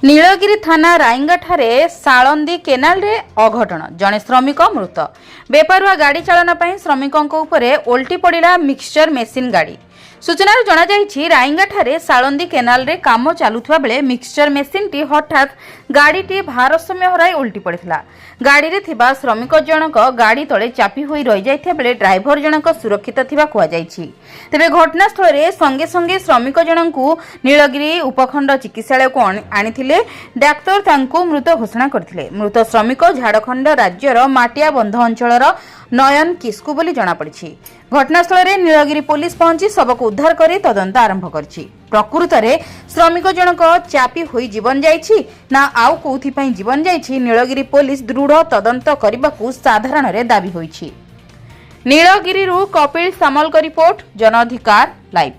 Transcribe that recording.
नीलगिरी थाना राइंगाठारे साळंदी केनाल रे अघटन जड़े श्रमिक मृत बेपरुआ गाड़ी चालन पर श्रमिकों उपरे ओल्टी पड़ा मिक्सचर मेसीन गाड़ी सूचना जणाई राइंगाठारे साळंदी केनाल रे काम चलुवा बेले मिक्सचर मेसीन टी हठात गाड़ी भारसाम्य हराई ओल्टी पड़ा गाड़ी रे थिबा श्रमिक जनक गाड़ी तले चापी होई रही जाइथिया बेले ड्राइवर जनक सुरक्षित थिबा कुआ जाइछि। तेबे घटनास्थल रे संगे संगे श्रमिक जनकू नीलगिरी उपखंड चिकित्सालय को आनिथिले डाक्तर तांको मृत घोषणा करथिले। मृत श्रमिक झारखंड राज्यर माटिया बंध अंचलर नयन किस्कू बोली जणा पड़िछि। घटनास्थल रे नीलगिरी पुलिस पहुंची सबको उद्धार कर तदंत आरंभ करछि। प्रकृत रे श्रमिक जनक चापी होई जीवन जाइछि ना आउ कोथि पई जीवन जाइछि नीलगिरी पुलिस दृढ़ तदंत करबाकू साधारण रे दाबी होइछि। नीलगिरी कपिल सामल का रिपोर्ट, जन अधिकार लाइव।